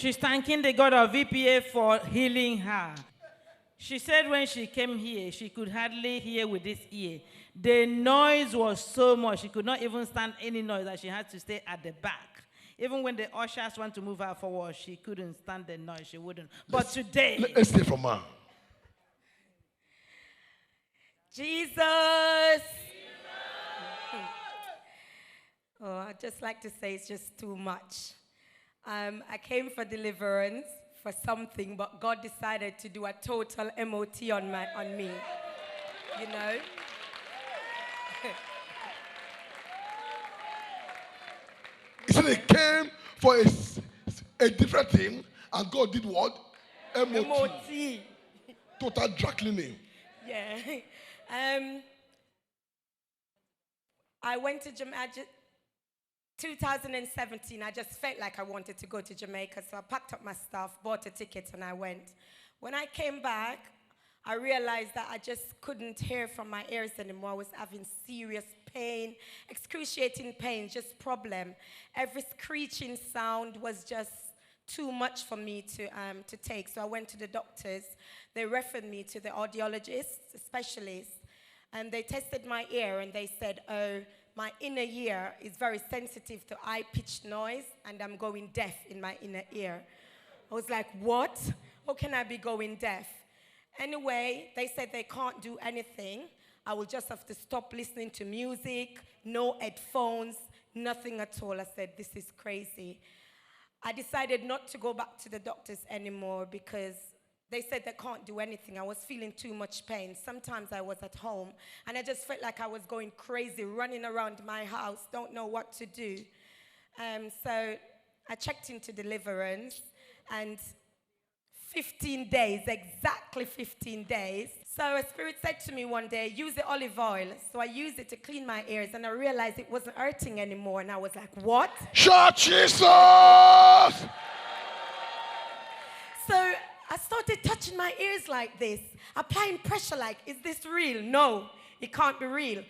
She's thanking the God of VPA for healing her. She said when she came here, she could hardly hear with this ear. The noise was so much, she could not even stand any noise, that she had to stay at the back. Even when the ushers want to move her forward, she couldn't stand the noise, she wouldn't. But today... Let's stay from her. Jesus! Oh, I'd just like to say it's just too much. I came for deliverance, for something, but God decided to do a total MOT on me. You know? He said they came for a different thing, and God did what? MOT. Total dry cleaning. Yeah. I went to Jamaica. 2017, I just felt like I wanted to go to Jamaica, so I packed up my stuff, bought a ticket, and I went. When I came back, I realized that I just couldn't hear from my ears anymore. I was having serious pain, excruciating pain, just problem. Every screeching sound was just too much for me to take, so I went to the doctors. They referred me to the audiologist, specialist, and they tested my ear, and they said, oh, my inner ear is very sensitive to high-pitched noise, and I'm going deaf in my inner ear. I was like, what? How can I be going deaf? Anyway, they said they can't do anything. I will just have to stop listening to music, no headphones, nothing at all. I said, this is crazy. I decided not to go back to the doctors anymore because they said they can't do anything. I was feeling too much pain. Sometimes I was at home, and I just felt like I was going crazy, running around my house, don't know what to do. So I checked into deliverance, and 15 days, exactly 15 days. So a spirit said to me one day, use the olive oil. So I used it to clean my ears, and I realized it wasn't hurting anymore. And I was like, what? Shout Jesus! So I started touching my ears like this, applying pressure like, is this real? No, it can't be real.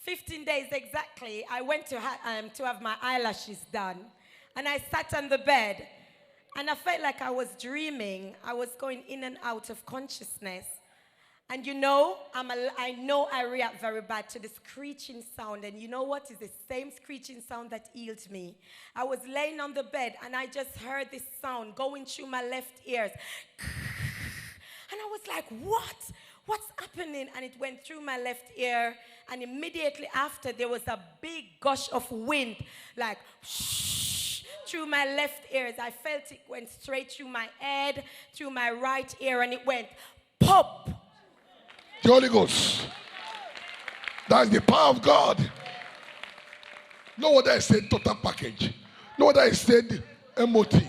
15 days exactly, I went to have my eyelashes done. And I sat on the bed, and I felt like I was dreaming. I was going in and out of consciousness. And you know, I know I react very bad to the screeching sound. And you know what? It's the same screeching sound that healed me. I was laying on the bed, and I just heard this sound going through my left ears. And I was like, what? What's happening? And it went through my left ear. And immediately after, there was a big gush of wind, like through my left ears. I felt it went straight through my head, through my right ear, and it went pop. The Holy Ghost. That's the power of God. No wonder I said total package. No wonder I said MOT.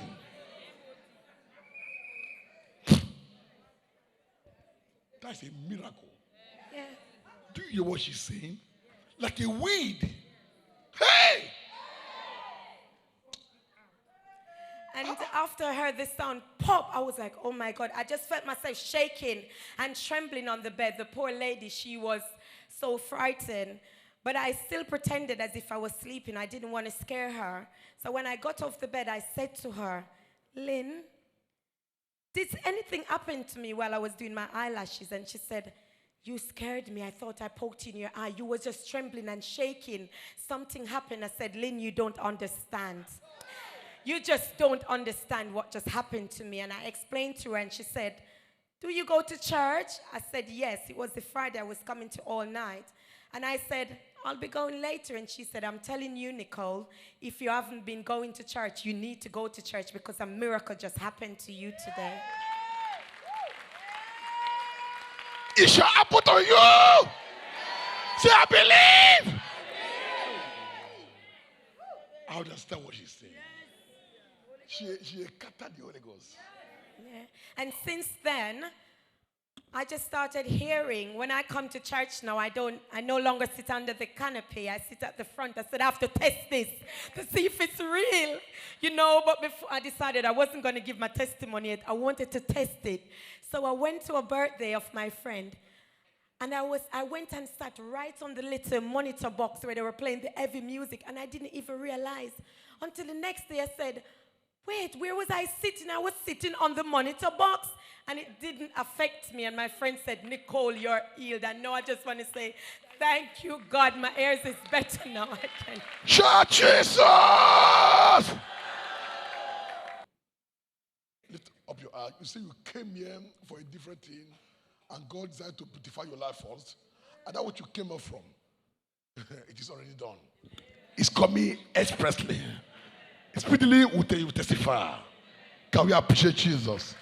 That's a miracle. Yeah. Do you hear what she's saying? Like a weed. Hey! And after I heard this sound pop, I was like, oh my God. I just felt myself shaking and trembling on the bed. The poor lady, she was so frightened. But I still pretended as if I was sleeping. I didn't want to scare her. So when I got off the bed, I said to her, Lynn, did anything happen to me while I was doing my eyelashes? And she said, you scared me. I thought I poked you in your eye. You were just trembling and shaking. Something happened. I said, Lynn, you don't understand. You just don't understand what just happened to me. And I explained to her, and she said, do you go to church? I said, yes. It was the Friday I was coming to all night. And I said, I'll be going later. And she said, I'm telling you, Nicole, if you haven't been going to church, you need to go to church because a miracle just happened to you today. It shall happen to you. Say, I believe. I understand what she's saying. She captured the Holy Ghost. Yeah. And since then, I just started hearing. When I come to church now, I no longer sit under the canopy. I sit at the front. I said, I have to test this to see if it's real. You know, but before I decided I wasn't going to give my testimony yet. I wanted to test it. So I went to a birthday of my friend. And I went and sat right on the little monitor box where they were playing the heavy music. And I didn't even realize until the next day I said, wait, where was I sitting? I was sitting on the monitor box, and it didn't affect me. And my friend said, Nicole, you're healed. And now I just want to say, thank you, God. My ears is better now. I can. Shout Jesus! Lift up your eye. You say you came here for a different thing, and God decided to beautify your life first. And that's what you came up from. It is already done. It's coming expressly. Speedily will testify. Can we appreciate Jesus?